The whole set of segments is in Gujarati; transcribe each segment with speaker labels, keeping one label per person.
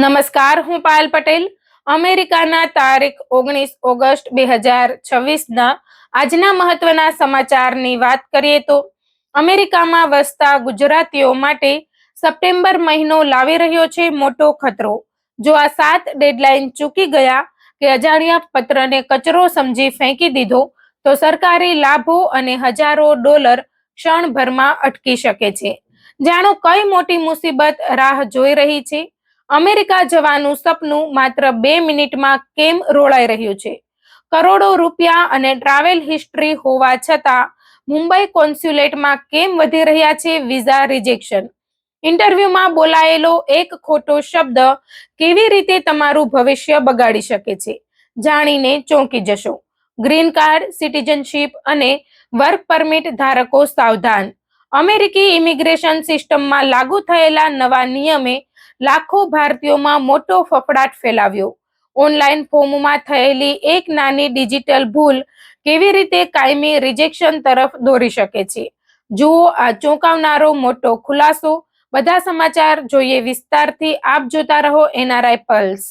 Speaker 1: નમસ્કાર, હું પાયલ પટેલ. અમેરિકાના તારીખ 19 ઓગસ્ટ 2026ના આજના મહત્વના સમાચારની વાત કરીએ તો અમેરિકામાં વસતા ગુજરાતીઓ માટે સપ્ટેમ્બર મહિનો લાવી રહ્યો છે મોટો ખતરો. જો આ 7 ડેડલાઇન ચૂકી ગયા કે અજાણ્યા પત્રને કચરો સમજી ફેંકી દીધો તો સરકારી લાભો અને હજારો ડોલર ક્ષણભરમાં અટકી શકે છે. જાણો કઈ મોટી મુસીબત રાહ જોઈ રહી છે. અમેરિકા જવાનું સપનું માત્ર 2 મિનિટમાં કેમ રોળાઈ રહ્યું છે? કરોડો રૂપિયા અને ટ્રાવેલ હિસ્ટ્રી હોવા છતાં મુંબઈ કોન્સ્યુલેટમાં કેમ વધી રહ્યા છે વિઝા રિજેક્શન? ઇન્ટરવ્યુમાં બોલાયેલો એક ખોટો શબ્દ કેવી રીતે તમારું ભવિષ્ય બગાડી શકે છે? જાણીને ચોંકી જશો. ગ્રીન કાર્ડ, સિટીઝનશીપ અને વર્ક પરમિટ ધારકો સાવધાન. અમેરિકી ઇમિગ્રેશન સિસ્ટમમાં લાગુ થયેલા નવા નિયમે લાખો ભારતીયોમાં મોટો ફફડાટ ફેલાવ્યો. ઓનલાઈન ફોર્મમાં થયેલી એક નાની ડિજિટલ ભૂલ કેવી રીતે કાયમી રિજેક્શન તરફ દોરી શકે છે? જુઓ આ ચોંકાવનારો મોટો ખુલાસો. બધા સમાચાર જોઈએ વિસ્તારથી. આપ જોતા રહો એનઆરઆઈ પલ્સ.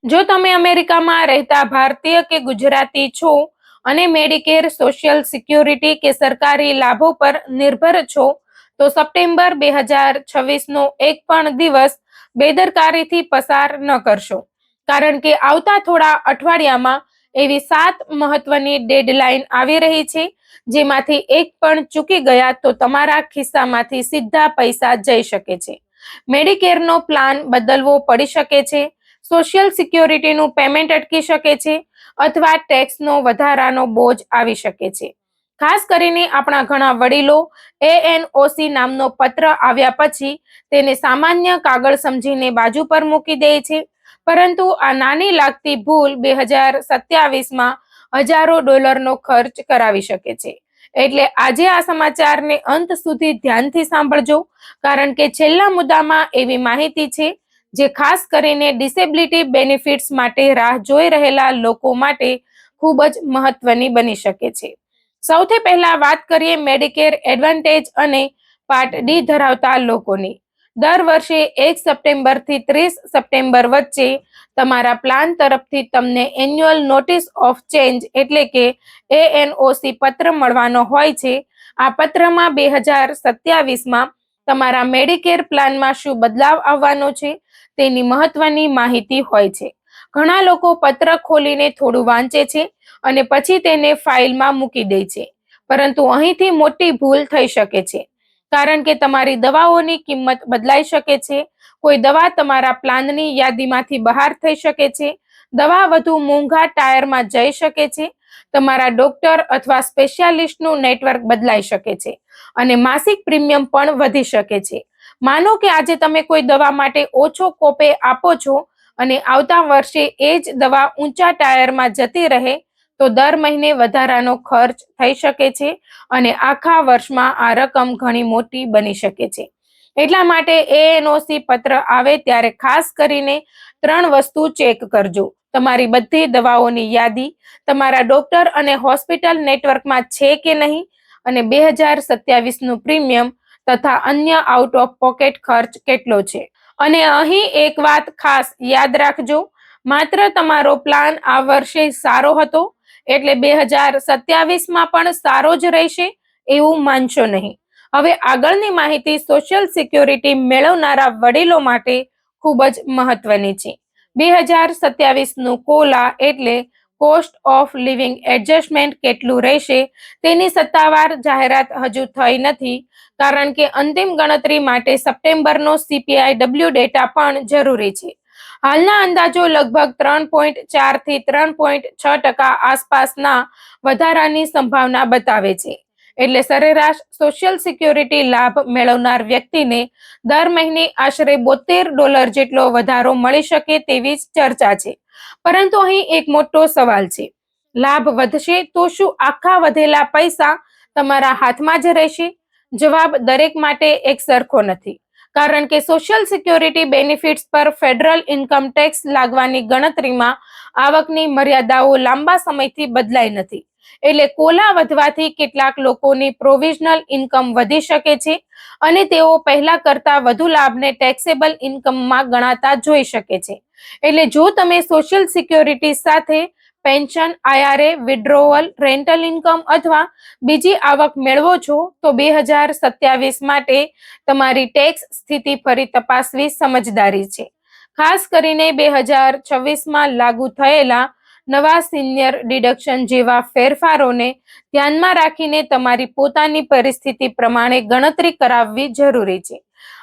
Speaker 1: જો તમે અમેરિકામાં રહેતા ભારતીય કે ગુજરાતી છો અને મેડિકેર, સોશિયલ સિક્યુરિટી કે સરકારી લાભો પર નિર્ભર છો તો સપ્ટેમ્બર 2026નો એક પણ દિવસ બેદરકારીથી પસાર ન કરશો. કારણ કે આવતા થોડા અઠવાડિયામાં એવી 7 મહત્વની ડેડલાઇન આવી રહી છે જેમાંથી એક પણ ચૂકી ગયા તો તમારા ખિસ્સામાંથી સીધા પૈસા જઈ શકે છે. મેડિકેરનો પ્લાન બદલવો પડી શકે છે, સોશિયલ સિક્યુરિટીનું પેમેન્ટ અટકી શકે છે અથવા ટેક્સનો વધારાનો બોજ આવી શકે છે. ખાસ કરીને આપણા ઘણા વડીલો એએનઓસી નામનો પત્ર આવ્યા પછી તેને સામાન્ય કાગળ સમજીને બાજુ પર મૂકી દે છે. પરંતુ આ નાની લાગતી ભૂલ 2027માં હજારો ડોલરનો ખર્ચ કરાવી શકે છે. એટલે આજે આ સમાચારને અંત સુધી ધ્યાનથી સાંભળજો, કારણ કે છેલ્લા મુદ્દામાં એવી માહિતી છે જે ખાસ કરીને ડિસેબિલિટી બેનિફિટ્સ માટે રાહ જોઈ રહેલા લોકો માટે ખૂબ જ મહત્વની બની શકે છે. સૌથી પહેલા વાત કરીએ મેડિકેર એડવાન્ટેજ અને પાર્ટ ડી ધરાવતા લોકોની. દર વર્ષે 1 સપ્ટેમ્બરથી 30 સપ્ટેમ્બર વચ્ચે તમારા પ્લાન તરફથી તમને એન્યુઅલ નોટિસ ઓફ ચેન્જ એટલે કે એએનઓસી પત્ર મળવાનો હોય છે. આ પત્રમાં 2027માં તમારા મેડિકેર પ્લાનમાં શું બદલાવ આવવાનો છે તેની મહત્વની માહિતી હોય છે. ઘણા લોકો પત્ર ખોલીને થોડું વાંચે છે અને પછી તેને ફાઇલમાં મૂકી દે છે. પરંતુ અહીંથી મોટી ભૂલ થઈ શકે છે, કારણ કે તમારી દવાઓની કિંમત બદલાઈ શકે છે. કોઈ દવા તમારા પ્લાનની યાદીમાંથી બહાર થઈ શકે છે. દવા વધુ મોંઘા ટાયરમાં જઈ શકે છે. તમારા ડોક્ટર અથવા સ્પેશિયાલિસ્ટનું નેટવર્ક બદલાઈ શકે છે અને માસિક પ્રીમિયમ પણ વધી શકે છે. માનો કે આજે તમે કોઈ દવા માટે ઓછો કોપે આપો છો અને આવતા વર્ષે એ જ દવા ઊંચા ટાયરમાં જતી રહે તો દર મહિને વધારાનો ખર્ચ થઈ શકે છે અને આખા વર્ષમાં આ રકમ ઘણી મોટી બની શકે છે. એટલા માટે એએનઓસી પત્ર આવે ત્યારે ખાસ કરીને 3 વસ્તુ ચેક કરજો. તમારી બધી દવાઓની યાદી તમારા ડોક્ટર અને હોસ્પિટલ નેટવર્કમાં છે કે નહીં, અને 2027નું પ્રીમિયમ તથા અન્ય આઉટ ઓફ પોકેટ ખર્ચ કેટલો છે. અને અહીં એક વાત ખાસ યાદ રાખજો, માત્ર તમારો પ્લાન આ વર્ષે સારો હતો એટલે 2027માં પણ સારો જ રહેશે એવું માનશો નહીં. હવે આગળની માહિતી સોશિયલ સિક્યુરિટી મેળવનારા વડીલો માટે ખૂબ જ મહત્વની છે. 2027નું કોલા એટલે કોસ્ટ ઓફ લિવિંગ એડજસ્ટમેન્ટ કેટલું રહેશે તેની સત્તાવાર જાહેરાત હજુ થઈ નથી, કારણ કે અંતિમ ગણતરી માટે સપ્ટેમ્બરનો CPIW ડેટા પણ જરૂરી છે. હાલના અંદાજો લગભગ 3.4 થી 3.6% આસપાસના વધારાની સંભાવના બતાવે છે. એટલે સરેરાશ સોશિયલ સિક્યુરિટી લાભ મેળવનાર વ્યક્તિને દર મહિને આશરે $72 જેટલો વધારો મળી શકે તેવી ચર્ચા છે. પરંતુ અહીં એક મોટો સવાલ છે. લાભ વધશે તો શું આખા વધેલા પૈસા તમારા હાથમાં જ રહેશે? જવાબ દરેક માટે એક સરખો નથી, કારણ કે સોશિયલ સિક્યુરિટી બેનિફિટ્સ પર ફેડરલ ઇન્કમ ટેક્સ લાગવાની ગણતરીમાં આવકની મર્યાદાઓ લાંબા સમયથી બદલાઈ નથી. એટલે કોલા વધવાથી કેટલાક લોકોની પ્રોવિઝનલ ઇન્કમ વધી શકે છે અને તેઓ પહેલા કરતા વધુ લાભને ટેક્સેબલ ઇન્કમમાં ગણાતા જોઈ શકે છે. એટલે જો તમે સોશિયલ સિક્યોરિટી સાથે pension, IRA, withdrawal, rental income અથવા બીજી આવક મેળવો છો તો 2027 માટે તમારી ટેક્સ સ્થિતિ ફરી તપાસવી સમજદારી છે. ખાસ કરીને 2026માં લાગુ થયેલા નવા સિનિયર ડિડક્શન જેવા ફેરફારોને ધ્યાનમાં રાખીને તમારી પોતાની પરિસ્થિતિ પ્રમાણે ગણતરી કરાવવી જરૂરી છે.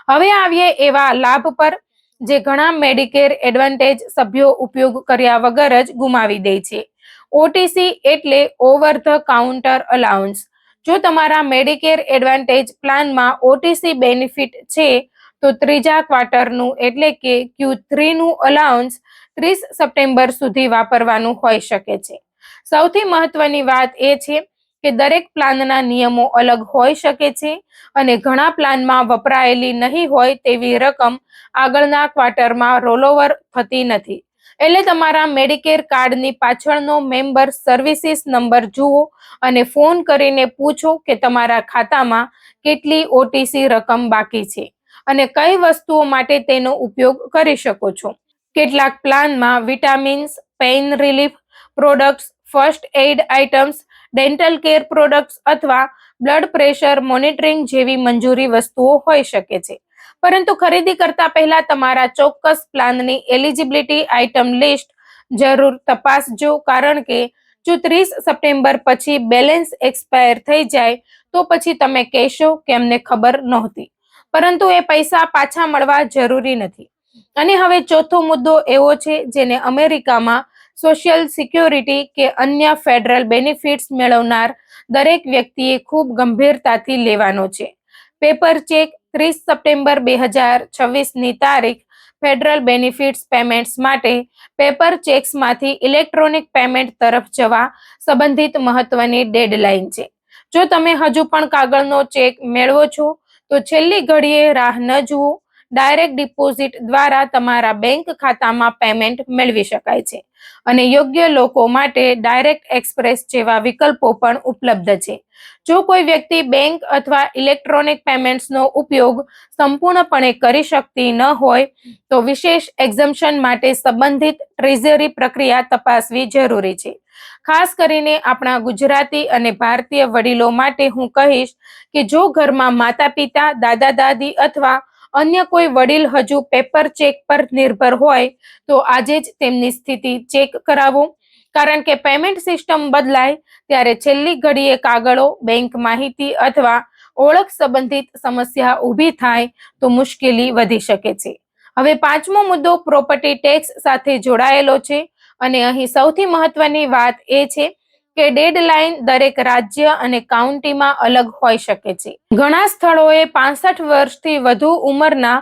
Speaker 1: હવે આવીએ એવા લાભ પર જે ઘણા મેડિકેર એડવાન્ટેજ સભ્યો ઉપયોગ કર્યા વગર જ ગુમાવી દે છે. OTC એટલે ઓવર ધ કાઉન્ટર અલાઉન્સ. જો તમારા મેડિકેર એડવાન્ટેજ પ્લાનમાં OTC બેનિફિટ છે તો ત્રીજા ક્વાર્ટરનું એટલે કે Q3 નું અલાઉન્સ 30 સપ્ટેમ્બર સુધી વાપરવાનું હોઈ શકે છે. સૌથી મહત્વની વાત એ છે કે દરેક પ્લાનના નિયમો અલગ હોઈ શકે છે અને ઘણા પ્લાનમાં વપરાયેલી નહીં હોય તેવી રકમ આગળના ક્વાર્ટરમાં રોલઓવર થતી નથી. એટલે તમારા મેડિકેર કાર્ડની પાછળનો મેમ્બર સર્વિસીસ નંબર જુઓ અને ફોન કરીને પૂછો કે તમારા ખાતામાં કેટલી OTC રકમ બાકી છે અને કઈ વસ્તુઓ માટે તેનો ઉપયોગ કરી શકો છો. કેટલાક પ્લાનમાં vitamins, pain relief products, first aid items, dental care products અથવા બ્લડ પ્રેશર મોનિટરિંગ જેવી મંજૂરી વસ્તુઓ હોઈ શકે છે. પરંતુ ખરીદી કરતા પહેલા તમારા ચોક્કસ પ્લાનની એલિજિબિલિટી આઇટમ લિસ્ટ જરૂર તપાસજો, કારણ કે જો 30 સપ્ટેમ્બર પછી બેલેન્સ એક્સપાયર થઈ જાય તો પછી તમે કહેશો કે અમને ખબર નહોતી, પરંતુ એ પૈસા પાછા મળવા જરૂરી નથી. અને હવે ચોથો મુદ્દો એવો છે જેને અમેરિકામાં સોશિયલ સિક્યોરિટી કે અન્ય ફેડરલ બેનિફિટ્સ મેળવનાર દરેક વ્યક્તિએ ખૂબ ગંભીરતાથી લેવાનો છે. Paper check. 30 સપ્ટેમ્બર 2026ની તારીખ ફેડરલ બેનિફિટ્સ પેમેન્ટ્સ માટે પેપર ચેક્સમાંથી ઇલેક્ટ્રોનિક પેમેન્ટ તરફ જવા સંબંધિત મહત્વની ડેડલાઇન છે. જો તમે હજુ પણ કાગળનો ચેક મેળવો છો તો છેલ્લી ઘડીએ રાહ ન જુઓ. ડાયરેક્ટ ડિપોઝિટ દ્વારા તમારા બેંક ખાતામાં પેમેન્ટ મેળવી શકાય છે અને યોગ્ય લોકો માટે ડાયરેક્ટ એક્સપ્રેસ જેવા વિકલ્પો પણ ઉપલબ્ધ છે. જો કોઈ વ્યક્તિ બેંક અથવા ઇલેક્ટ્રોનિક પેમેન્ટ્સનો ઉપયોગ સંપૂર્ણપણે કરી શકતી ન હોય તો વિશેષ એક્ઝમ્પશન માટે સંબંધિત ટ્રેઝરી પ્રક્રિયા તપાસવી જરૂરી છે. ખાસ કરીને આપણા ગુજરાતી અને ભારતીય વડીલો માટે હું કહીશ કે જો ઘરમાં માતા-પિતા, દાદા-દાદી અથવા અન્ય કોઈ વડીલ હજુ પેપર ચેક પર નિર્ભર હોય તો આજે જ તેમની સ્થિતિ ચેક કરાવો, કારણ કે પેમેન્ટ સિસ્ટમ બદલાય ત્યારે છેલ્લી ઘડીએ કાગળો, બેંક માહિતી અથવા ઓળખ સંબંધિત સમસ્યા ઊભી થાય તો મુશ્કેલી વધી શકે છે. હવે પાંચમો મુદ્દો પ્રોપર્ટી ટેક્સ સાથે જોડાયેલો છે અને અહીં સૌથી મહત્વની વાત એ છે કે ડેડલાઇન દરેક રાજ્ય અને કાઉન્ટીમાં અલગ હોઈ શકે છે. ઘણા સ્થળોએ 65 વર્ષથી વધુ ઉંમરના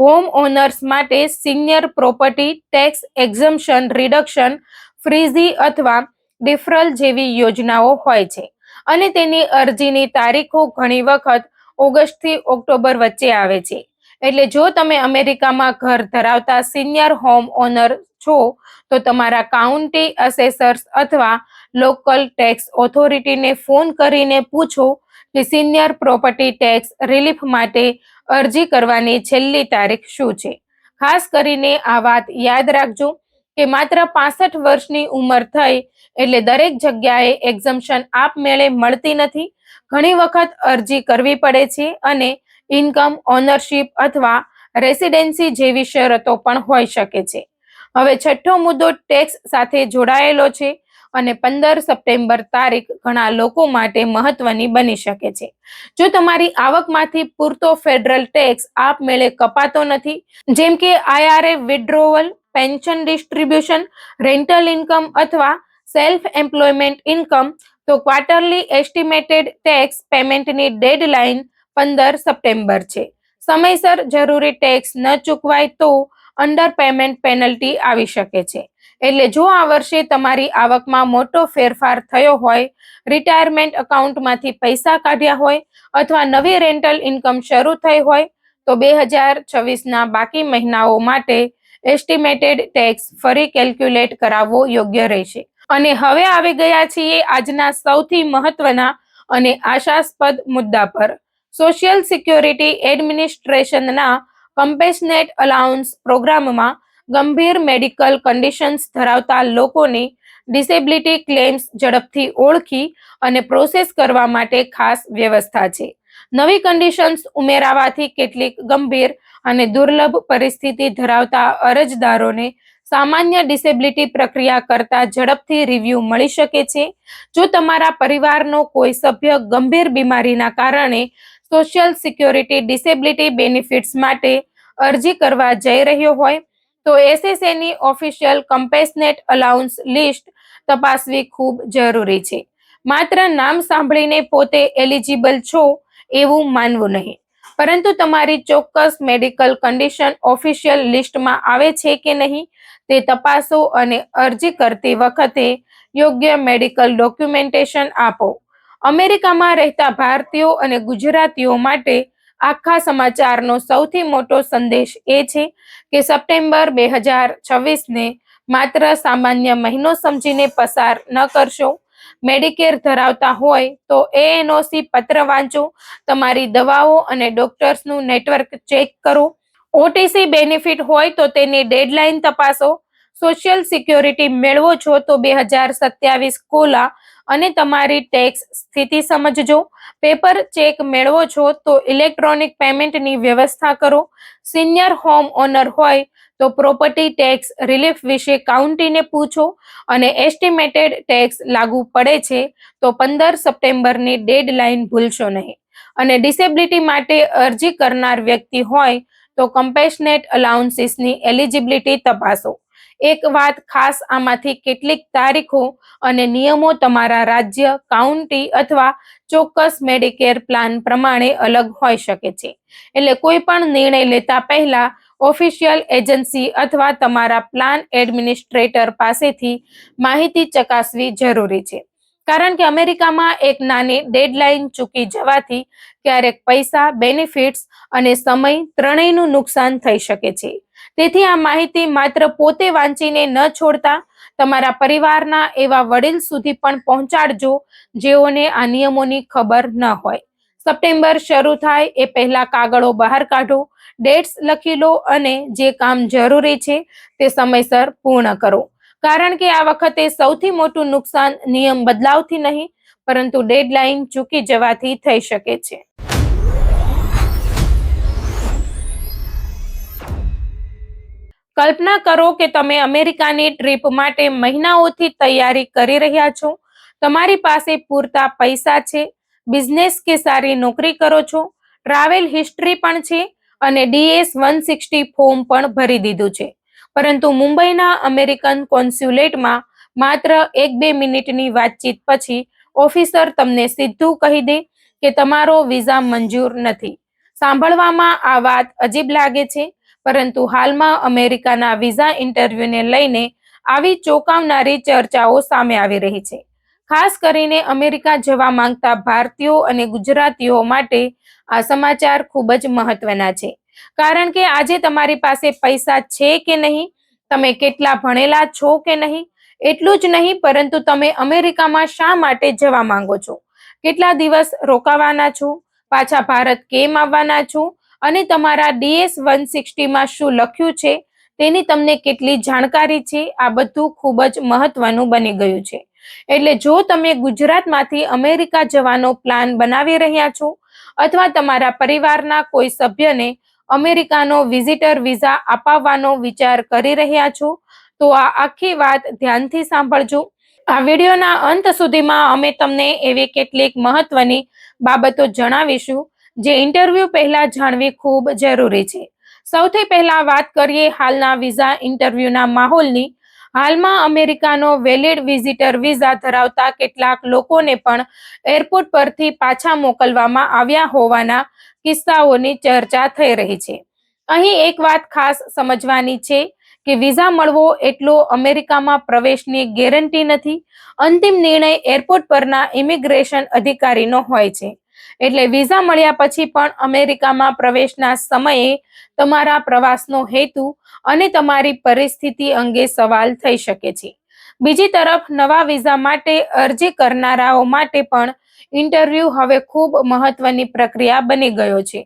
Speaker 1: હોમ ઓનર્સ માટે senior property tax exemption, reduction, freeze અથવા ડિફરલ જેવી યોજનાઓ હોય છે અને તેની અરજીની તારીખો ઘણી વખત ઓગસ્ટથી ઓક્ટોબર વચ્ચે આવે છે. એટલે જો તમે અમેરિકામાં ઘર ધરાવતા સિનિયર હોમ ઓનર છો તો તમારા કાઉન્ટી અસેસર્સ અથવા લોકલ ટેક્સ ઓથોરિટીને ફોન કરીને પૂછો કે સિનિયર પ્રોપર્ટી ટેક્સ રિલીફ માટે અરજી કરવાની છેલ્લી તારીખ શું છે. ખાસ કરીને આ વાત યાદ રાખજો કે માત્ર 65 વર્ષની ઉંમર થઈ એટલે દરેક જગ્યાએ એક્ઝમ્પશન આપમેળે મળતી નથી. ઘણી વખત અરજી કરવી પડે છે અને ઇન્કમ, ઓનરશિપ અથવા રેસિડેન્સી જેવી શરતો પણ હોઈ શકે છે. હવે છઠ્ઠો મુદ્દો ટેક્સ સાથે જોડાયેલો છે અને 15 સપ્ટેમ્બર તારીખ ઘણા લોકો માટે મહત્વની બની શકે છે. જો તમારી આવકમાંથી પૂરતો ફેડરલ ટેક્સ આપમેળે કપાતો નથી, જેમ કે IRA withdrawal, pension distribution, rental income અથવા સેલ્ફ એમ્પ્લોયમેન્ટ ઇન્કમ, તો ક્વાર્ટરલી એસ્ટિમેટેડ ટેક્સ પેમેન્ટની ડેડલાઇન 15 સપ્ટેમ્બર છે. સમયસર જરૂરી ટેક્સ ન ચૂકવાય તો અંડર પેમેન્ટ પેનલ્ટી આવી શકે છે. એટલે જો આ વર્ષે તમારી આવકમાં મોટો ફેરફાર થયો હોય, રિટાયરમેન્ટ એકાઉન્ટમાંથી પૈસા કાઢ્યા હોય અથવા નવી રેન્ટલ ઇન્કમ શરૂ થઈ હોય તો 2026ના બાકી મહિનાઓ માટે એસ્ટિમેટેડ ટેક્સ ફરી કેલ્ક્યુલેટ કરાવવો યોગ્ય રહેશે. અને હવે આવી ગયા છીએ આજના સૌથી મહત્વના અને આશાસ્પદ મુદ્દા પર. સોશિયલ સિક્યોરિટી એડમિનિસ્ટ્રેશનના કમ્પેશનેટ અલાઉન્સ પ્રોગ્રામમાં ગંભીર મેડિકલ કન્ડિશન્સ ધરાવતા લોકોની ડિસેબિલિટી ક્લેમ્સ ઝડપથી ઓળખી અને પ્રોસેસ કરવા માટે ખાસ વ્યવસ્થા છે. નવી કન્ડિશન્સ ઉમેરાવાથી કેટલીક ગંભીર અને દુર્લભ પરિસ્થિતિ ધરાવતા અરજદારોને સામાન્ય ડિસેબિલિટી પ્રક્રિયા કરતા ઝડપથી રિવ્યૂ મળી શકે છે. જો તમારા પરિવારનો કોઈ સભ્ય ગંભીર બીમારીના કારણે સોશિયલ સિક્યોરિટી ડિસેબિલિટી બેનિફિટ્સ માટે અરજી કરવા જઈ રહ્યો હોય તો એસએસએની ઓફિશિયલ કમ્પેશનેટ અલાઉન્સ લિસ્ટ તપાસવી ખૂબ જરૂરી છે. માત્ર નામ સાંભળીને પોતે એલિજિબલ છો એવું માનવું નહીં, પરંતુ તમારી ચોક્કસ મેડિકલ કન્ડિશન ઓફિશિયલ લિસ્ટમાં આવે છે કે નહીં તે તપાસો અને અરજી કરતી વખતે યોગ્ય મેડિકલ ડોક્યુમેન્ટેશન આપો. અમેરિકામાં રહેતા ભારતીયો અને ગુજરાતીઓ માટે આખા સમાચારનો સૌથી મોટો સંદેશ એ છે કે સપ્ટેમ્બર 2026ને માત્ર સામાન્ય મહિનો સમજીને પસાર ન કરશો. મેડિકેર ધરાવતા હોય તો એએનઓસી પત્ર વાંચો, તમારી દવાઓ અને ડોક્ટર્સનું નેટવર્ક ચેક કરો. ઓટીસી બેનિફિટ હોય તો તેની ડેડલાઇન તપાસો. સોશિયલ સિક્યોરિટી મેળવો છો તો 2027 ખોલા અને તમારી ટેક્સ સ્થિતિ સમજજો. પેપર ચેક મેળવો છો તો ઇલેક્ટ્રોનિક પેમેન્ટની વ્યવસ્થા કરો. સિનિયર હોમ ઓનર હોય તો પ્રોપર્ટી ટેક્સ રિલીફ વિશે કાઉન્ટીને પૂછો અને એસ્ટિમેટેડ ટેક્સ લાગુ પડે છે તો 15 સપ્ટેમ્બરની ડેડલાઇન ભૂલશો નહીં. અને ડિસેબિલિટી માટે અરજી કરનાર વ્યક્તિ હોય તો કમ્પેશનેટ અલાઉન્સીસની એલિજિબિલિટી તપાસો. એક વાત ખાસ, આમાંથી કેટલીક તારીખો અને નિયમો તમારા રાજ્ય, કાઉન્ટી અથવા ચોક્કસ મેડિકેર પ્લાન પ્રમાણે અલગ હોઈ શકે છે. એટલે કોઈ પણ નિર્ણય લેતા પહેલા ઓફિશિયલ એજન્સી અથવા તમારા પ્લાન એડમિનિસ્ટ્રેટર પાસેથી માહિતી ચકાસવી જરૂરી છે. કારણ કે અમેરિકામાં એક નાની ડેડલાઇન ચૂકી જવાથી ક્યારેક પૈસા, બેનિફિટ્સ અને સમય ત્રણેયનું નુકસાન થઈ શકે છે. તેથી આ માહિતી માત્ર પોતે વાંચીને ન છોડતા તમારા પરિવારના એવા વડીલ સુધી પણ પહોંચાડજો જેઓને આ નિયમોની ખબર ન હોય. સપ્ટેમ્બર શરૂ થાય એ પહેલા કાગળો બહાર કાઢો, ડેટ્સ લખી લો અને જે કામ જરૂરી છે તે સમયસર પૂર્ણ કરો. કારણ કે આ વખતે સૌથી મોટું નુકસાન નિયમ બદલાવથી નહીં પરંતુ ડેડલાઇન ચૂકી જવાથી થઈ શકે છે. કલ્પના કરો કે તમે અમેરિકાની ટ્રીપ માટે મહિનાઓથી તૈયારી કરી રહ્યા છો. તમારી પાસે પૂરતા પૈસા છે, બિઝનેસ કે સારી નોકરી કરો છો, ટ્રાવેલ હિસ્ટ્રી પણ છે અને DS-160 ફોર્મ પણ ભરી દીધું છે. પરંતુ મુંબઈના અમેરિકન કોન્સ્યુલેટમાં માત્ર 1-2 મિનિટની વાતચીત પછી ઓફિસર તમને સીધું કહી દે કે તમારો વિઝા મંજૂર નથી. સાંભળવામાં આ વાત અજીબ લાગે છે, પરંતુ હાલમાં અમેરિકાના વિઝા ઇન્ટરવ્યુને લઈને આવી ચોંકાવનારી ચર્ચાઓ સામે આવી રહી છે. ખાસ કરીને અમેરિકા જવા માંગતા ભારતીયો અને ગુજરાતીઓ માટે આ સમાચાર ખૂબ જ મહત્વના છે. કારણ કે આજે તમારી પાસે પૈસા છે કે નહીં, તમે કેટલા ભણેલા છો કે નહીં, એટલું જ નહીં પરંતુ તમે અમેરિકામાં શા માટે જવા માંગો છો, કેટલા દિવસ રોકાવાના છો, પાછા ભારત કેમ આવવાના છો અને તમારા DS-160માં શું લખ્યું છે તેની તમને કેટલી જાણકારી છે, આ બધું ખૂબ જ મહત્વનું બની ગયું છે. એટલે જો તમે ગુજરાતમાંથી અમેરિકા જવાનો પ્લાન બનાવી રહ્યા છો અથવા તમારા પરિવારના કોઈ સભ્યને અમેરિકાનો વિઝિટર વિઝા અપાવવાનો વિચાર કરી રહ્યા છો તો આ આખી વાત ધ્યાનથી સાંભળજો. આ વિડીયોના અંત સુધીમાં અમે તમને એવી કેટલીક મહત્વની બાબતો જણાવીશું જે ઇન્ટરવ્યુ પહેલા જાણવી ખૂબ જરૂરી છે. સૌથી પહેલા વાત કરીએ હાલના વિઝા ઇન્ટરવ્યુના માહોલની. હાલમાં અમેરિકાનો વેલિડ વિઝિટર વિઝા ધરાવતા કેટલાક લોકોને પણ એરપોર્ટ પરથી પાછા મોકલવામાં આવ્યા હોવાના કિસ્સાઓની ચર્ચા થઈ રહી છે. અહીં એક વાત ખાસ સમજવાની છે કે વિઝા મળવો એટલો અમેરિકામાં પ્રવેશની ગેરંટી નથી. અંતિમ નિર્ણય એરપોર્ટ પરના ઇમિગ્રેશન અધિકારીનો હોય છે. એટલે વિઝા મળ્યા પછી પણ અમેરિકામાં પ્રવેશના સમયે તમારા પ્રવાસનો હેતુ અને તમારી પરિસ્થિતિ અંગે સવાલ થઈ શકે છે. બીજી તરફ નવા વિઝા માટે અરજી કરનારાઓ માટે પણ ઇન્ટરવ્યૂ હવે ખૂબ મહત્વની પ્રક્રિયા બની ગયો છે.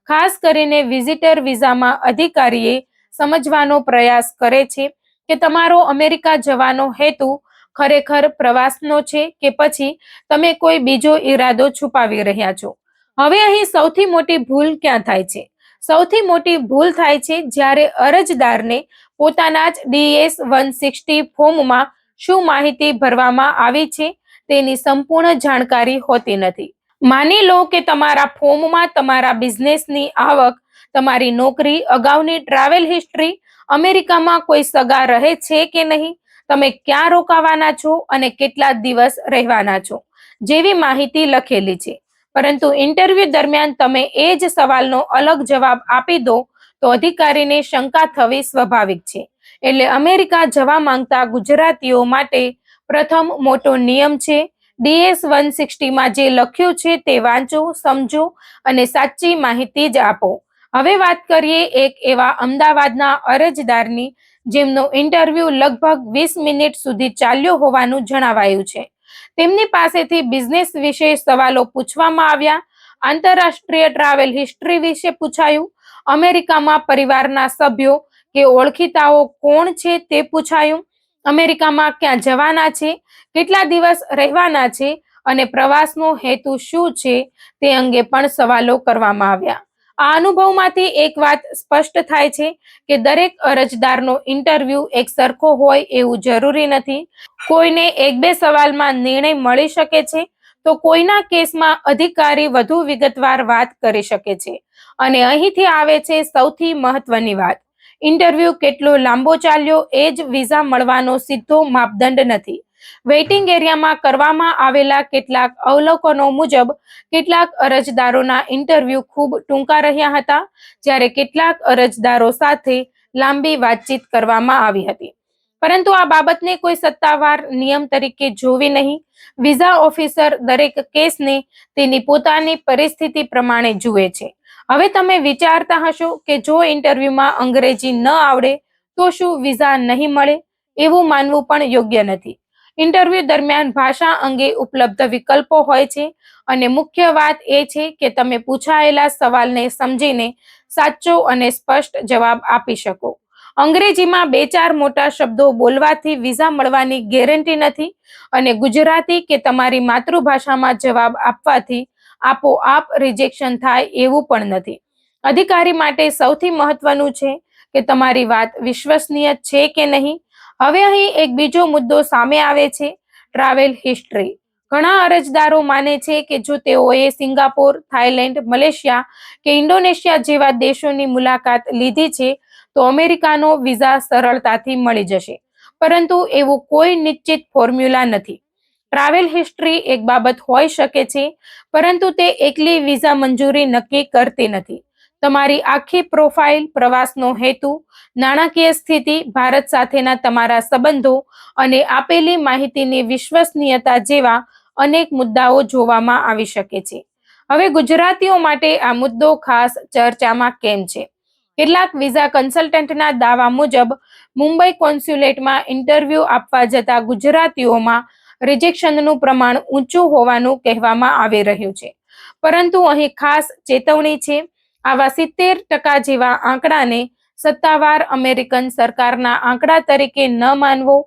Speaker 1: ખાસ કરીને વિઝિટર વિઝામાં અધિકારીએ સમજવાનો પ્રયાસ કરે છે કે તમારો અમેરિકા જવાનો હેતુ ખરેખર પ્રવાસનો છે કે પછી તમે કોઈ બીજો ઈરાદો છુપાવી રહ્યા છો. હવે અહીં સૌથી મોટી ભૂલ ક્યાં થાય છે? સૌથી મોટી ભૂલ થાય છે જ્યારે અરજદારને પોતાના જ DS-160 ફોર્મમાં શું માહિતી ભરવામાં આવી છે તેની સંપૂર્ણ જાણકારી હોતી નથી. માની લો કે તમારા ફોર્મમાં તમારા બિઝનેસની આવક, તમારી નોકરી, અગાઉની ટ્રાવેલ હિસ્ટ્રી, અમેરિકામાં કોઈ સગા રહે છે કે નહીં, તમે ક્યાં રોકાવાના છો અને કેટલા દિવસ રહેવાના છો જેવી માહિતી લખેલી છે. પરંતુ ઇન્ટરવ્યૂ દરમિયાન તમે એ જ સવાલનો અલગ જવાબ આપી દો તો અધિકારીને શંકા થવી સ્વાભાવિક છે. એટલે અમેરિકા જવા માંગતા ગુજરાતીઓ માટે પ્રથમ મોટો નિયમ છે, DS-160માં જે લખ્યું છે તે વાંચો, સમજો અને સાચી માહિતી જ આપો. હવે વાત કરીએ એક એવા અમદાવાદના અરજદારની જેમનો ઇન્ટરવ્યૂ લગભગ 20 મિનિટ સુધી ચાલ્યો હોવાનું જણાવાયું છે. તેમની પાસેથી બિઝનેસ વિશે સવાલો પૂછવામાં આવ્યા, આંતરરાષ્ટ્રીય ટ્રાવેલ હિસ્ટ્રી વિશે પૂછાયું, અમેરિકામાં પરિવારના સભ્યો કે ઓળખીતાઓ કોણ છે તે પૂછાયું, અમેરિકામાં ક્યાં જવાના છે, કેટલા દિવસ રહેવાના છે અને પ્રવાસનો હેતુ શું છે તે અંગે પણ સવાલો કરવામાં આવ્યા. આ અનુભવમાંથી એક વાત સ્પષ્ટ થાય છે કે દરેક અરજદારનો ઇન્ટરવ્યૂ એક સરખો હોય એવું જરૂરી નથી. કોઈને એક બે સવાલમાં નિર્ણય મળી શકે છે તો કોઈના કેસમાં અધિકારી વધુ વિગતવાર વાત કરી શકે છે. અને અહીંથી આવે છે સૌથી મહત્વની વાત, ઇન્ટરવ્યૂ કેટલો લાંબો ચાલ્યો એ જ વિઝા મળવાનો સીધો માપદંડ નથી. વેઇટિંગ એરિયામાં કરવામાં આવેલા કેટલાક અવલોકનો મુજબ કેટલાક અરજદારોના ઇન્ટરવ્યૂ ખૂબ ટૂંકા રહ્યા હતા, જ્યારે કેટલાક અરજદારો સાથે લાંબી વાતચીત કરવામાં આવી હતી. પરંતુ આ બાબતને કોઈ સત્તાવાર નિયમ તરીકે જોવી નહીં. વિઝા ઓફિસર દરેક કેસને તેની પોતાની પરિસ્થિતિ પ્રમાણે જુએ છે. હવે તમે વિચારતા હશો કે જો ઇન્ટરવ્યૂમાં અંગ્રેજી ન આવડે તો શું વિઝા નહીં મળે? એવું માનવું પણ યોગ્ય નથી. ઇન્ટરવ્યૂ દરમિયાન ભાષા અંગે ઉપલબ્ધ વિકલ્પો હોય છે અને મુખ્ય વાત એ છે કે તમે પૂછાયેલા સવાલને સમજીને સાચો અને સ્પષ્ટ જવાબ આપી શકો. અંગ્રેજીમાં 2-4 મોટા શબ્દો બોલવાથી વિઝા મળવાની ગેરંટી નથી અને ગુજરાતી કે તમારી માતૃભાષામાં જવાબ આપવાથી આપોઆપ રિજેક્શન થાય એવું પણ નથી. અધિકારી માટે સૌથી મહત્વનું છે કે તમારી વાત વિશ્વસનીય છે કે નહીં. હવે અહીં એક બીજો મુદ્દો સામે આવે છે, ટ્રાવેલ હિસ્ટ્રી. ઘણા અરજદારો માને છે કે જો તેઓએ સિંગાપોર, થાઈલેન્ડ, મલેશિયા કે ઇન્ડોનેશિયા જેવા દેશોની મુલાકાત લીધી છે તો અમેરિકાનો વિઝા સરળતાથી મળી જશે. પરંતુ એવું કોઈ નિશ્ચિત ફોર્મ્યુલા નથી. ટ્રાવેલ હિસ્ટ્રી એક બાબત હોઈ શકે છે, પરંતુ તે એકલી વિઝા મંજૂરી નક્કી કરતી નથી. તમારી આખી પ્રોફાઇલ, પ્રવાસનો હેતુ, નાણાકીય સ્થિતિ, ભારત સાથેના તમારા સંબંધો અને આપેલી માહિતીની વિશ્વસનીયતા જેવા અનેક મુદ્દાઓ જોવામાં આવી શકે છે. હવે ગુજરાતીઓ માટે આ મુદ્દો ખાસ ચર્ચામાં કેમ છે? કેટલાક વિઝા કન્સલ્ટન્ટના દાવા મુજબ મુંબઈ કોન્સ્યુલેટમાં ઇન્ટરવ્યૂ આપવા જતા ગુજરાતીઓમાં રિજેક્શનનું પ્રમાણ ઊંચું હોવાનું કહેવામાં આવી રહ્યું છે. પરંતુ અહીં ખાસ ચેતવણી છે, આવા 70% જેવા આંકડાને સત્તાવાર અમેરિકન સરકારના આંકડા તરીકે ન માનવો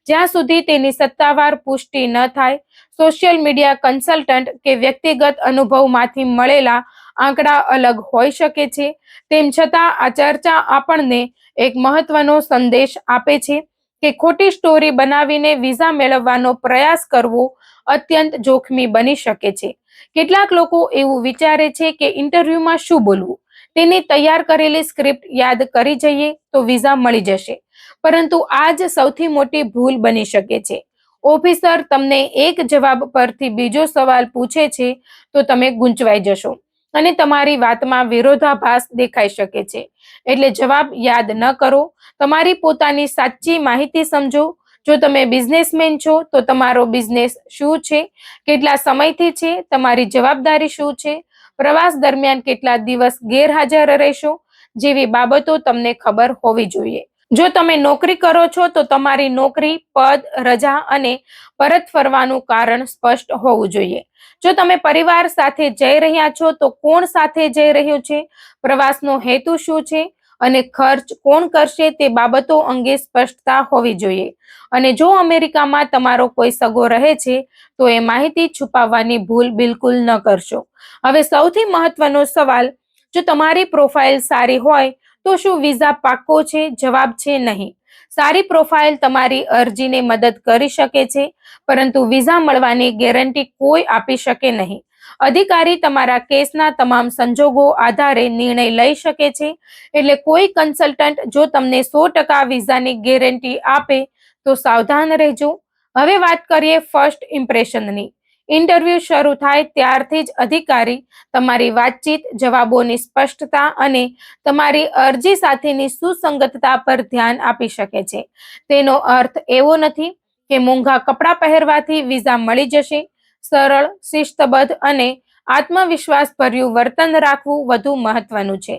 Speaker 1: જ્યાં સુધી તેની સત્તાવાર પુષ્ટિ ન થાય. સોશિયલ મીડિયા કન્સલ્ટન્ટ કે વ્યક્તિગત અનુભવમાંથી મળેલા આંકડા અલગ હોઈ શકે છે. તેમ છતાં આ ચર્ચા આપણને એક મહત્વનો સંદેશ આપે છે કે ખોટી સ્ટોરી બનાવીને વિઝા મેળવવાનો પ્રયાસ કરવો અત્યંત જોખમી બની શકે છે. કેટલાક લોકો એવું વિચારે છે કે ઇન્ટરવ્યૂમાં શું બોલવું, તેની તૈયાર કરેલી સ્ક્રિપ્ટ યાદ કરી જઈએ તો વિઝા મળી જશે. પરંતુ આ જ સૌથી મોટી ભૂલ બની શકે છે. ઓફિસર તમને એક જવાબ પરથી બીજો સવાલ પૂછે છે તો તમે ગૂંચવાઈ જશો અને તમારી વાતમાં વિરોધાભાસ દેખાઈ શકે છે. એટલે જવાબ યાદ ન કરો, તમારી પોતાની સાચી માહિતી સમજો. જો તમે બિઝનેસમેન છો તો તમારો બિઝનેસ શું છે, કેટલા સમયથી છે, તમારી જવાબદારી શું છે, પ્રવાસ દરમિયાન કેટલા દિવસ ગેરહાજર રહેશો જેવી બાબતો તમને ખબર હોવી જોઈએ. જો તમે નોકરી કરો છો તો તમારી નોકરી, પદ, રજા અને પરત ફરવાનું કારણ સ્પષ્ટ હોવું જોઈએ. જો તમે પરિવાર સાથે જઈ રહ્યા છો તો કોણ સાથે જઈ રહ્યું છે, પ્રવાસનો હેતુ શું છે અને ખર્ચ કોણ કરશે તે બાબતો અંગે સ્પષ્ટતા હોવી જોઈએ. અને જો અમેરિકામાં તમારો કોઈ સગો રહે છે તો એ માહિતી છુપાવવાની ભૂલ બિલકુલ ન કરશો. હવે સૌથી મહત્વનો સવાલ, જો તમારી પ્રોફાઇલ સારી હોય તો શું વિઝા પાક્કો છે? જવાબ છે નહીં. સારી પ્રોફાઇલ તમારી અરજીને મદદ કરી શકે છે, પરંતુ વિઝા મળવાની ગેરંટી કોઈ આપી શકે નહીં. અધિકારી તમારા કેસના તમામ સંજોગો આધારે નિર્ણય લઈ શકે છે. એટલે કોઈ કન્સલ્ટન્ટ જો તમને 100% વિઝાની ગેરંટી આપે તો સાવધાન રહેજો. હવે વાત કરીએ ફર્સ્ટ ઇમ્પ્રેશનની. ઇન્ટરવ્યૂ શરૂ થાય ત્યારથી જ અધિકારી તમારી વાતચીત, જવાબોની સ્પષ્ટતા અને તમારી અરજી સાથેની સુસંગતતા પર ધ્યાન આપી શકે છે. તેનો અર્થ એવો નથી કે મોંઘા કપડાં પહેરવાથી વિઝા મળી જશે. સરળ, શિસ્તબદ્ધ અને આત્મવિશ્વાસભર્યું વર્તન રાખવું વધુ મહત્વનું છે.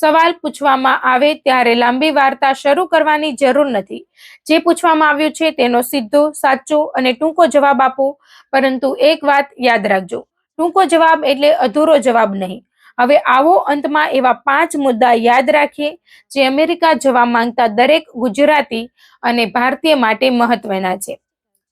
Speaker 1: સવાલ પૂછવામાં આવે ત્યારે લાંબી વાર્તા શરૂ કરવાની જરૂર નથી. જે પૂછવામાં આવ્યું છે તેનો સીધો, સાચો અને ટૂંકો જવાબ આપો. પરંતુ એક વાત યાદ રાખજો, ટૂંકો જવાબ એટલે અધૂરો જવાબ નહીં. હવે આવો અંતમાં એવા 5 મુદ્દા યાદ રાખીએ જે અમેરિકા જવા માંગતા દરેક ગુજરાતી અને ભારતીય માટે મહત્વના છે.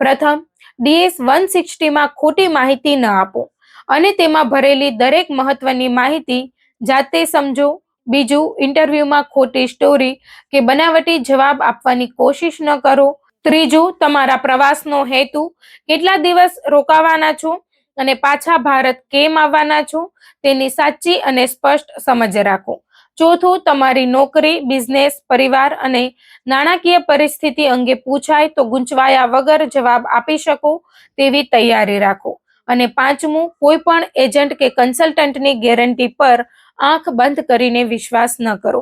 Speaker 1: પ્રથમ, DS-160માં ખોટી માહિતી ન આપો અને તેમાં ભરેલી દરેક મહત્વની માહિતી જાતે સમજો. બીજું, ઇન્ટરવ્યુમાં ખોટી સ્ટોરી કે બનાવટી જવાબ આપવાની કોશિશ ન કરો. ત્રીજું, તમારા પ્રવાસનો હેતુ, કેટલા દિવસ રોકાવાના છો અને પાછા ભારત કેમ આવવાના છો તેની સાચી અને સ્પષ્ટ સમજ રાખો. ચોથું, તમારી નોકરી, બિઝનેસ, પરિવાર અને નાણાકીય પરિસ્થિતિ અંગે પૂછાય તો ગૂંચવાયા વગર જવાબ આપી શકો તેવી તૈયારી રાખો. અને પાંચમું, કોઈ પણ એજન્ટ કે કન્સલ્ટન્ટની ગેરંટી પર આંખ બંધ કરીને વિશ્વાસ ન કરો.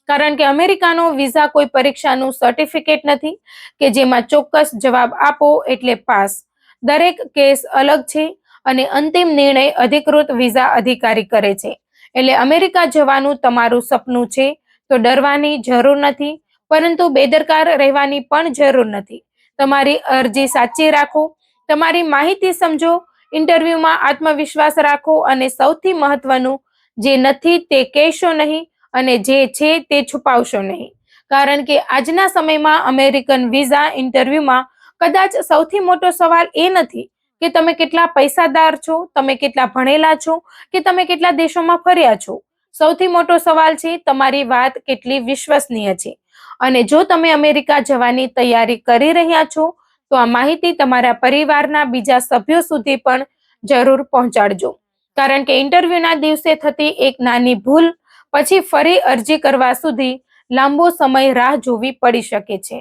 Speaker 1: કારણ કે અમેરિકાનો વિઝા કોઈ પરીક્ષાનું સર્ટિફિકેટ નથી કે જેમાં ચોક્કસ જવાબ આપો એટલે પાસ. દરેક કેસ અલગ છે અને અંતિમ નિર્ણય અધિકૃત વિઝા અધિકારી કરે છે. એટલે અમેરિકા જવાનું તમારું સપનું છે તો ડરવાની જરૂર નથી, પરંતુ બેદરકાર રહેવાની પણ જરૂર નથી. તમારી અરજી સાચી રાખો, તમારી માહિતી સમજો, ઇન્ટરવ્યુમાં આત્મવિશ્વાસ રાખો અને સૌથી મહત્વનું, જે નથી તે કહેશો નહીં અને જે છે તે છુપાવશો નહીં. કારણ કે આજના સમયમાં અમેરિકન વિઝા ઇન્ટરવ્યુમાં કદાચ સૌથી મોટો સવાલ એ નથી કે તમે કેટલા પૈસાદાર છો, તમે કેટલા ભણેલા છો કે તમે કેટલા દેશોમાં ફર્યા છો. સૌથી મોટો સવાલ છે તમારી વાત કેટલી વિશ્વસનીય છે. અને જો તમે અમેરિકા જવાની તૈયારી કરી રહ્યા છો તો આ માહિતી તમારા પરિવારના બીજા સભ્યો સુધી પણ જરૂર પહોંચાડજો. કારણ કે ઇન્ટરવ્યુના દિવસે થતી એક નાની ભૂલ પછી ફરી અરજી કરવા સુધી લાંબો સમય રાહ જોવી પડી શકે છે.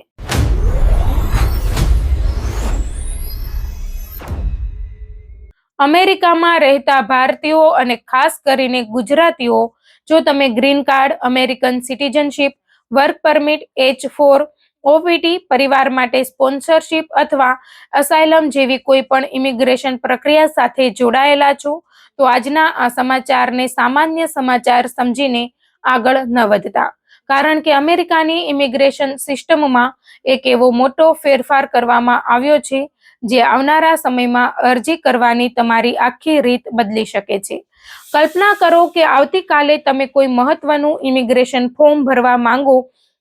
Speaker 1: અમેરિકામાં રહેતા ભારતીયો અને ખાસ કરીને ગુજરાતીઓ, જો તમે green card, American citizenship, work permit, H4, OPT, પરિવાર માટે સ્પોન્સરશિપ અથવા અસાયલમ જેવી કોઈ પણ ઇમિગ્રેશન પ્રક્રિયા સાથે જોડાયેલા છો તો આજના આ સમાચારને સામાન્ય સમાચાર સમજીને આગળ ન વધતા. કારણ કે અમેરિકાની ઇમિગ્રેશન સિસ્ટમમાં એક એવો મોટો ફેરફાર કરવામાં આવ્યો છે જે આવનારા સમયમાં અરજી કરવાની તમારી આખી રીત બદલી શકે છે. કલ્પના કરો કે આવતીકાલે તમે કોઈ મહત્વનું ઇમિગ્રેશન ફોર્મ ભરવા માંગો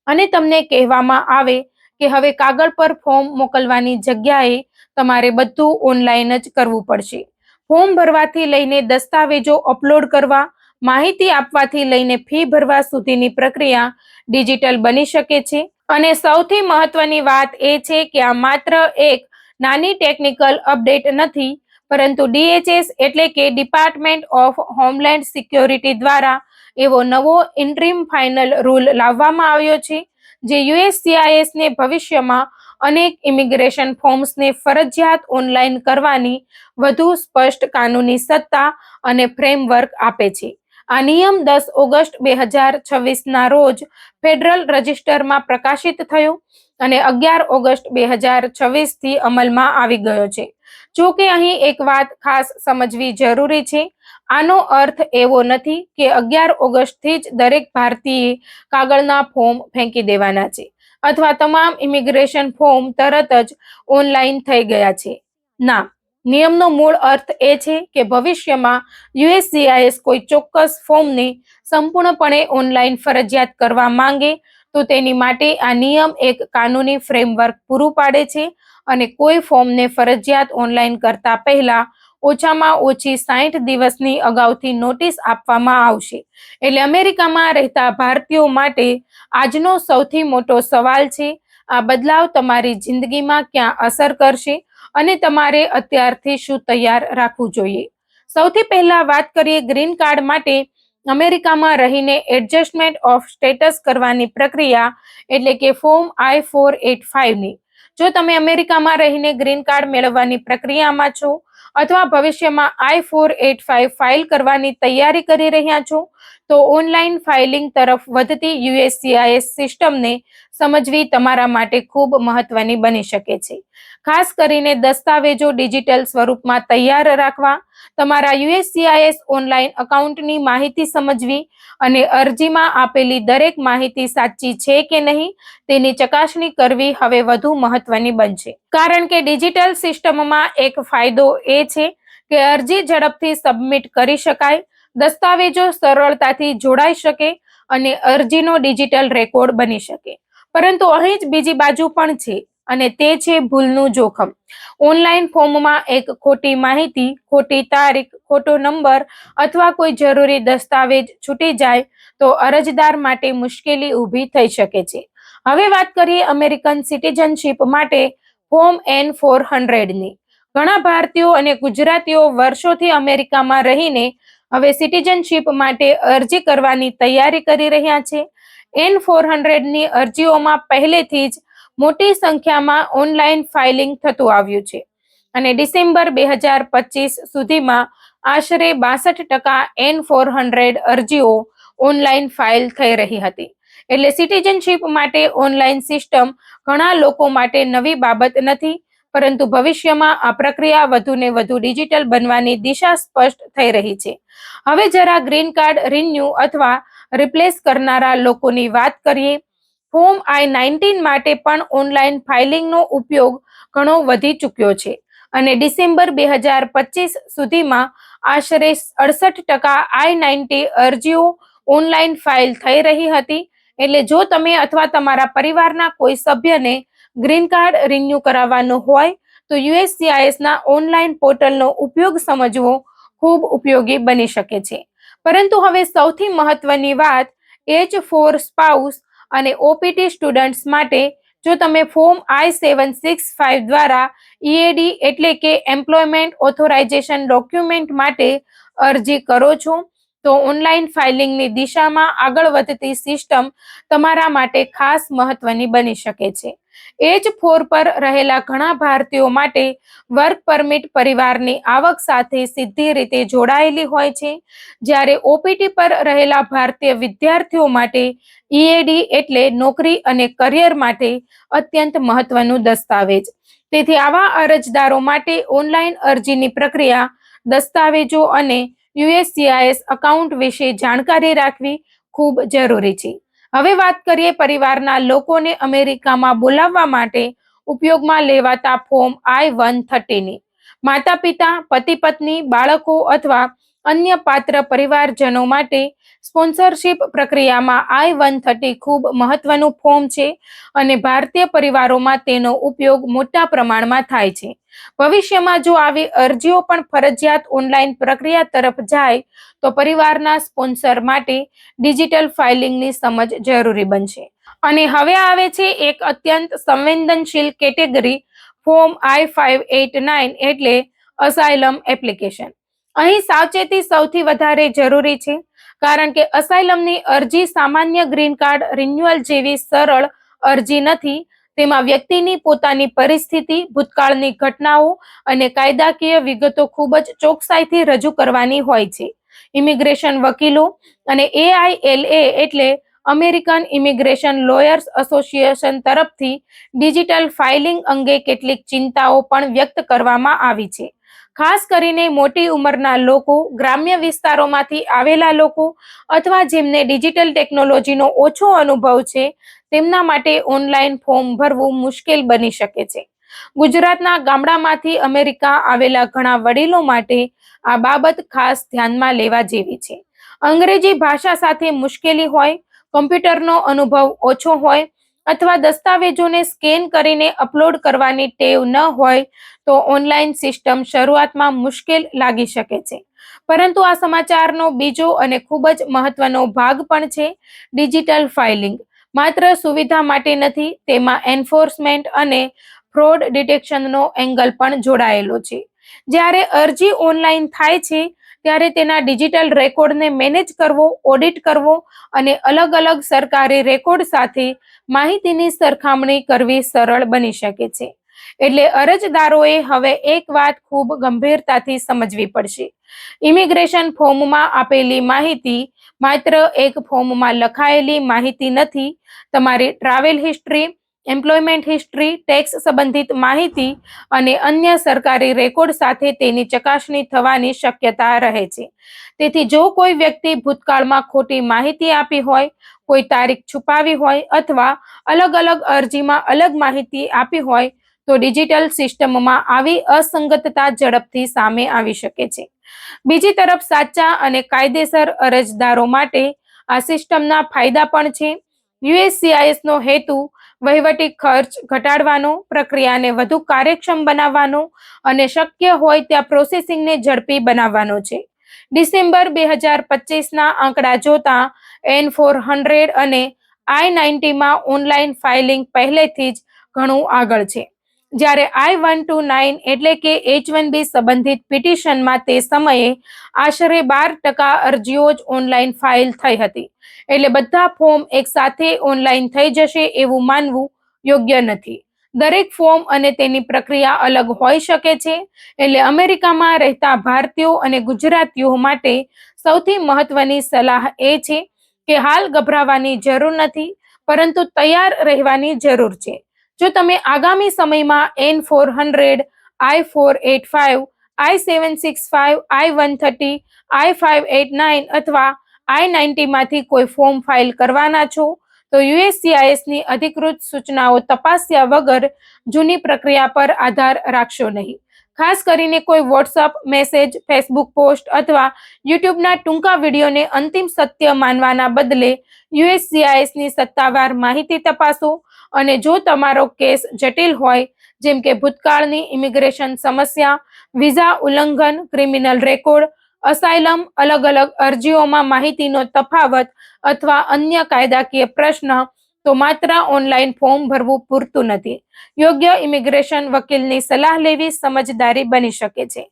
Speaker 1: અને તમને કહેવામાં આવે કે હવે કાગળ પર ફોર્મ મોકલવાની જગ્યાએ તમારે બધું ઓનલાઈન જ કરવું પડશે. ફોર્મ ભરવાથી લઈને દસ્તાવેજો અપલોડ કરવા, માહિતી આપવાથી લઈને ફી ભરવા સુધીની પ્રક્રિયા ડિજિટલ બની શકે છે. અને સૌથી મહત્વની વાત એ છે કે આ માત્ર એક નાની ટેકનિકલ અપડેટ નથી, પરંતુ DHS એટલે કે ડિપાર્ટમેન્ટ ઓફ હોમલેન્ડ સિક્યોરિટી દ્વારા એવો નવો ઇન્ટરિમ ફાઇનલ રૂલ લાવવામાં આવ્યો છે જે USCISને ભવિષ્યમાં અનેક ઇમિગ્રેશન ફોર્મ્સને ફરજિયાત ઓનલાઈન કરવાની વધુ સ્પષ્ટ કાનૂની સત્તા અને ફ્રેમવર્ક આપે છે. આ નિયમ 10 ઓગસ્ટ 2026ના રોજ ફેડરલ રજિસ્ટરમાં પ્રકાશિત થયો અને 11 ઓગસ્ટ 2026 થી અમલમાં આવી ગયો છે. જો કે અહીં એક વાત ખાસ સમજવી જરૂરી છે. આનો અર્થ એવો નથી કે 11 ઓગસ્ટથી જ દરેક ભારતીય કાગળના ફોર્મ ફેંકી દેવાના છે અથવા તમામ ઇમિગ્રેશન ફોર્મ તરત જ ઓનલાઈન થઈ ગયા છે. ના, નિયમનો મૂળ અર્થ એ છે કે ભવિષ્યમાં યુએસસીઆઈએસ કોઈ ચોક્કસ ફોર્મને સંપૂર્ણપણે ઓનલાઈન ફરજિયાત કરવા માંગે તો તેની માટે આ નિયમ એક કાનૂની ફ્રેમવર્ક પૂરું પાડે છે અને કોઈ ફોર્મને ફરજિયાત ઓનલાઈન કરતા પહેલા ઓછામાં ઓછી 60 દિવસની અગાઉથી નોટિસ આપવામાં આવશે. એટલે અમેરિકામાં રહેતા ભારતીયો માટે આજનો સૌથી મોટો સવાલ છે, આ બદલાવ તમારી જિંદગીમાં ક્યાં અસર કરશે અને તમારે અત્યારથી શું તૈયાર રાખવું જોઈએ. સૌથી પહેલા વાત કરીએ ગ્રીન કાર્ડ માટે અમેરિકામાં રહીને એડજસ્ટમેન્ટ ઓફ સ્ટેટસ કરવાની પ્રક્રિયા એટલે કે ફોર્મ I-485 ની. જો તમે અમેરિકામાં રહીને ગ્રીન કાર્ડ મેળવવાની પ્રક્રિયામાં છો અથવા ભવિષ્યમાં I-485 ફાઇલ કરવાની તૈયારી કરી રહ્યા છો તો ઓનલાઈન ફાઇલિંગ તરફ વધતી યુએસસીઆઈએસ સિસ્ટમને સમજવી તમારા માટે ખૂબ મહત્વની બની શકે છે. ખાસ કરીને દસ્તાવેજો ડિજિટલ સ્વરૂપમાં તૈયાર રાખવા, તમારા યુએસસીઆઈએસ ઓનલાઈન એકાઉન્ટની માહિતી સમજવી અને અરજીમાં આપેલી દરેક માહિતી સાચી છે કે નહીં તેની ચકાસણી કરવી હવે વધુ મહત્વની બનશે. કારણ કે ડિજિટલ સિસ્ટમમાં એક ફાયદો એ છે કે અરજી ઝડપથી સબમિટ કરી શકાય, દસ્તાવેજો સરળતાથી જોડાઈ શકે અને અરજીનો ડિજિટલ રેકોર્ડ બની શકે. પરંતુ અહીં જ બીજી બાજુ પણ છે અને તે છે ભૂલનું જોખમ. ઓનલાઈન ફોર્મમાં એક ખોટી માહિતી, ખોટી તારીખ, ખોટો નંબર અથવા કોઈ જરૂરી દસ્તાવેજ છૂટી જાય તો અરજદાર માટે મુશ્કેલી ઊભી થઈ શકે છે. હવે વાત કરીએ અમેરિકન સિટીઝનશીપ માટે ફોર્મ N-400 ની. ઘણા ભારતીયો અને ગુજરાતીઓ વર્ષોથી અમેરિકામાં રહીને હવે સિટીઝનશીપ માટે અરજી કરવાની તૈયારી કરી રહ્યા છે. N-400 ની અરજીઓમાં પહેલેથી જ મોટી સંખ્યામાં ઓનલાઈન ફાઇલિંગ થતું આવ્યું છે અને ડિસેમ્બર 2025 સુધીમાં આશરે 62% N-400 અરજીઓ ઓનલાઈન ફાઇલ થઈ રહી હતી. એટલે સિટીઝનશીપ માટે ઓનલાઈન સિસ્ટમ ઘણા લોકો માટે નવી બાબત નથી, પરંતુ ભવિષ્યમાં આ પ્રક્રિયા વધુને વધુ ડિજિટલ બનવાની દિશા સ્પષ્ટ થઈ રહી છે. હવે જરા ગ્રીન કાર્ડ રિન્યુ અથવા રિપ્લેસ કરનારા લોકોની વાત કરીએ. ફોર્મ I-19 માટે પણ ઓનલાઈન ફાઇલિંગનો ઉપયોગ ઘણો વધી ચૂક્યો છે અને ડિસેમ્બર 2025 સુધીમાં આશરે 68% I-90 અરજીઓ ઓનલાઈન ફાઇલ થઈ રહી હતી. એટલે જો તમે અથવા તમારા પરિવારના કોઈ સભ્યને ગ્રીન કાર્ડ રિન્યુ કરાવવાનો હોય તો યુએસસીઆઈએસના ઓનલાઈન પોર્ટલનો ઉપયોગ સમજવો ખૂબ ઉપયોગી બની શકે છે. પરંતુ હવે સૌથી મહત્વની વાત H-4 સ્પાઉસ અને OPT સ્ટુડન્ટ્સ માટે જો તમે ફોર્મ I-765 દ્વારા EAD એટલે કે એમ્પ્લોયમેન્ટ ઓથોરાઇઝેશન ડોક્યુમેન્ટ માટે અરજી કરો છો તો ઓનલાઈન ફાઇલિંગની દિશામાં આગળ વધતી સિસ્ટમ તમારા માટે ખાસ મહત્વની બની શકે છે. H-4 પર રહેલા ઘણા ભારતીયો માટે વર્ક પરમિટ પરિવારની આવક સાથે સીધી રીતે જોડાયેલી હોય છે, જ્યારે OPT પર રહેલા ભારતીય વિદ્યાર્થીઓ માટે EAD એટલે નોકરી અને કરિયર માટે અત્યંત મહત્વનું દસ્તાવેજ. તેથી આવા અરજદારો માટે ઓનલાઈન અરજીની પ્રક્રિયા, દસ્તાવેજો અને યુએસસીઆઈએસ એકાઉન્ટ વિશે જાણકારી રાખવી ખૂબ જરૂરી છે. હવે વાત કરીએ પરિવારના લોકોને અમેરિકામાં બોલાવવા માટે ઉપયોગમાં લેવાતા ફોર્મ I-130 ની. માતા પિતા, પતિ પત્ની, બાળકો અથવા અન્ય પાત્ર પરિવારજનો માટે સ્પોન્સરશિપ પ્રક્રિયામાં I-130 ખૂબ મહત્વનું ફોર્મ છે અને ભારતીય પરિવારોમાં તેનો ઉપયોગ મોટા પ્રમાણમાં થાય છે. ભવિષ્યમાં જો આવી અરજીઓ પણ ફરજિયાત ઓનલાઈન પ્રક્રિયા તરફ જાય તો પરિવારના સ્પોન્સર માટે ડિજિટલ ફાઇલિંગની સમજ જરૂરી બનશે. અને હવે આવે છે એક અત્યંત સંવેદનશીલ કેટેગરી, ફોર્મ I-589 એટલે અસાયલમ એપ્લિકેશન. અહીં સાવચેતી સૌથી વધારે જરૂરી છે કારણ કે અસાયલમની અરજી સામાન્ય ગ્રીન કાર્ડ રિન્યુઅલ જેવી સરળ અરજી નથી. તેમાં વ્યક્તિની પોતાની પરિસ્થિતિ, ભૂતકાળની ઘટનાઓ અને કાયદાકીય વિગતો ખૂબ જ ચોકસાઈથી રજૂ કરવાની હોય છે. ઇમિગ્રેશન વકીલો અને AILA એટલે અમેરિકન ઇમિગ્રેશન લોયર્સ એસોસિએશન તરફથી ડિજિટલ ફાઇલિંગ અંગે કેટલીક ચિંતાઓ પણ વ્યક્ત કરવામાં આવી છે. ખાસ કરીને મોટી ઉંમરના લોકો, ગ્રામ્ય વિસ્તારોમાંથી આવેલા લોકો અથવા જેમને ડિજિટલ ટેકનોલોજીનો ઓછો અનુભવ છે, તેમના માટે ઓનલાઈન ફોર્મ ભરવું મુશ્કેલ બની શકે છે. ગુજરાતના ગામડામાંથી અમેરિકા આવેલા ઘણા વડીલો માટે આ બાબત ખાસ ધ્યાનમાં લેવા જેવી છે. અંગ્રેજી ભાષા સાથે મુશ્કેલી હોય, કમ્પ્યુટરનો અનુભવ ઓછો હોય અથવા દસ્તાવેજોને સ્કેન કરીને અપલોડ કરવાની ટેવ ન હોય તો ઓનલાઈન સિસ્ટમ શરૂઆતમાં મુશ્કેલ લાગી શકે છે. પરંતુ આ સમાચારનો બીજો અને ખૂબ જ મહત્વનો ભાગ પણ છે. ડિજિટલ ફાઇલિંગ માત્ર સુવિધા માટે નથી, તેમાં એન્ફોર્સમેન્ટ અને ફ્રોડ ડિટેક્શનનો એંગલ પણ જોડાયેલો છે. જ્યારે અરજી ઓનલાઈન થાય છે ત્યારે તેના ડિજિટલ રેકોર્ડને મેનેજ કરવો, ઓડિટ કરવો અને અલગ અલગ સરકારી રેકોર્ડ સાથે માહિતીની સરખામણી કરવી સરળ બની શકે છે. એટલે અરજદારોએ હવે એક વાત ખૂબ ગંભીરતાથી સમજવી પડશે. ઇમિગ્રેશન ફોર્મમાં આપેલી માહિતી માત્ર એક ફોર્મમાં લખાયેલી માહિતી નથી. તમારી travel history, employment history, tax સંબંધિત માહિતી અને અન્ય સરકારી રેકોર્ડ સાથે તેની ચકાસણી થવાની શક્યતા રહે છે. તેથી જો કોઈ વ્યક્તિ ભૂતકાળમાં ખોટી માહિતી આપી હોય, કોઈ તારીખ છુપાવી હોય અથવા અલગ અલગ અરજીમાં અલગ માહિતી આપી હોય તો ડિજિટલ સિસ્ટમમાં આવી અસંગતતા ઝડપથી સામે આવી શકે છે. બીજી તરફ સાચા અને કાયદેસર અરજદારો માટે આ સિસ્ટમના ફાયદા પણ છે. USCIS નો હેતુ વહીવટી ખર્ચ ઘટાડવાનો, પ્રક્રિયાને વધુ કાર્યક્ષમ બનાવવાનો અને શક્ય હોય ત્યાં પ્રોસેસિંગને ઝડપી બનાવવાનો છે. ડિસેમ્બર 2025ના આંકડા જોતા N400 અને I-90માં ઓનલાઈન ફાઇલિંગ પહેલેથી જ ઘણું આગળ છે. જ્યારે I-129 એટલે કે H-1B સંબંધિત પિટિશનમાં તે સમયે આશરે 12% અરજીઓ જ ઓનલાઈન ફાઇલ થઈ હતી. એટલે બધા ફોર્મ એકસાથે ઓનલાઈન થઈ જશે એવું માનવું યોગ્ય નથી. દરેક ફોર્મ અને તેની પ્રક્રિયા અલગ હોઈ શકે છે. એટલે અમેરિકામાં રહેતા ભારતીયો અને ગુજરાતીઓ માટે સૌથી મહત્વની સલાહ એ છે કે હાલ ગભરાવાની જરૂર નથી, પરંતુ તૈયાર રહેવાની જરૂર છે. જો તમે આગામી સમયમાં N400, I-485, I-765, I-130, I-589 અથવા I-90 માંથી કોઈ ફોર્મ ફાઇલ કરવાના છો તો USCISની અધિકૃત સૂચનાઓ તપાસ્યા વગર જૂની પ્રક્રિયા પર આધાર રાખશો નહીં. ખાસ કરીને કોઈ વોટ્સઅપ મેસેજ, ફેસબુક પોસ્ટ અથવા યુટ્યુબના ટૂંકા વિડીયોને અંતિમ સત્ય માનવાના બદલે USCISની સત્તાવાર માહિતી તપાસો. અને જો તમારો કેસ જટિલ હોય, જેમ કે ભૂતકાળની ઇમિગ્રેશન સમસ્યા, વિઝા ઉલ્લંઘન, ક્રિમિનલ રેકોર્ડ, અસાયલમ, અલગ અલગ અરજીઓમાં માહિતીનો તફાવત અથવા અન્ય કાયદાકીય પ્રશ્ન, તો માત્ર ઓનલાઈન ફોર્મ ભરવું પૂરતું નથી. યોગ્ય ઇમિગ્રેશન વકીલની સલાહ લેવી સમજદારી બની શકે છે.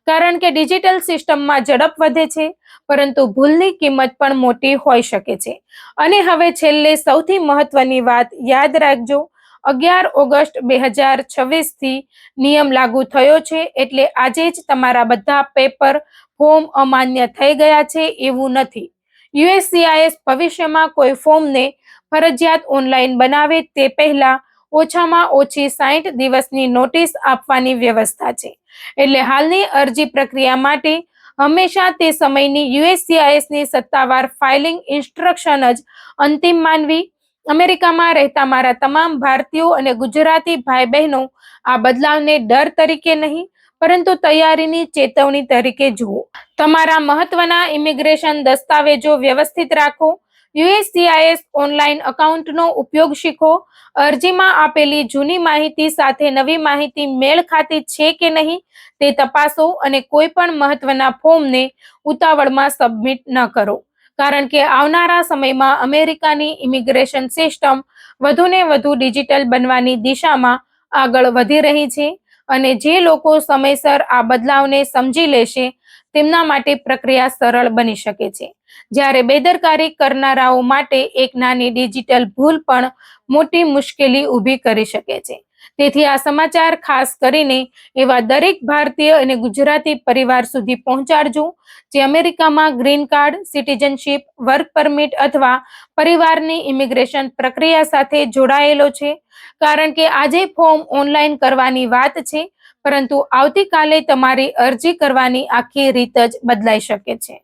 Speaker 1: કારણ કે ડિજિટલ સિસ્ટમમાં ઝડપ વધે છે, પરંતુ ભૂલની કિંમત પણ મોટી હોઈ શકે છે. અને હવે છેલ્લે સૌથી મહત્વની વાત યાદ રાખજો, 11 ઓગસ્ટ 2026થી નિયમ લાગુ થયો છે. એટલે આજે જ તમારા બધા પેપર ફોર્મ અમાન્ય થઈ ગયા છે એવું નથી. USCIS ભવિષ્યમાં કોઈ ફોર્મને ફરજિયાત ઓનલાઈન બનાવે તે પહેલા ઓછામાં ઓછી 60 દિવસની નોટિસ આપવાની વ્યવસ્થા છે. એટલે હાલની અરજી પ્રક્રિયા માટે હંમેશા તે સમયની USCISની સત્તાવાર ફાઇલિંગ ઇન્સ્ટ્રક્શન જ અંતિમ માનવી. અમેરિકામાં રહેતા મારા તમામ ભારતીયો અને ગુજરાતી ભાઈ બહેનો, આ બદલાવને ડર તરીકે નહીં, પરંતુ તૈયારીની ચેતવણી તરીકે જુઓ. તમારા મહત્વના ઇમિગ્રેશન દસ્તાવેજો વ્યવસ્થિત રાખો. USCIS ઓનલાઈન એકાઉન્ટનો ઉપયોગ શીખો. અરજીમાં આપેલી જૂની માહિતી સાથે નવી માહિતી મેળ ખાતી છે કે નહીં તે તપાસો અને કોઈ પણ મહત્વના ફોર્મને ઉતાવળમાં સબમિટ ન કરો. કારણ કે આવનારા સમયમાં અમેરિકાની ઇમિગ્રેશન સિસ્ટમ વધુને વધુ ડિજિટલ બનવાની દિશામાં આગળ વધી રહી છે. અને જે લોકો સમયસર આ બદલાવને સમજી લેશે તેમના માટે પ્રક્રિયા સરળ બની શકે છે. જ્યારે બેદરકારી કરનારાઓ માટે એક નાની ડિજિટલ ભૂલ પણ મોટી મુશ્કેલી ઊભી કરી શકે છે. તેથી આ સમાચાર ખાસ કરીને એવા દરેક ભારતીય અને ગુજરાતી પરિવાર સુધી પહોંચાડજો જે અમેરિકામાં green card, citizenship, work permit અથવા પરિવારની ઇમિગ્રેશન પ્રક્રિયા સાથે જોડાયેલો છે. કારણ કે આજે ફોર્મ ઓનલાઈન કરવાની વાત છે, પરંતુ આવતીકાલે તમારી અરજી કરવાની આખી રીત જ બદલાઈ શકે છે.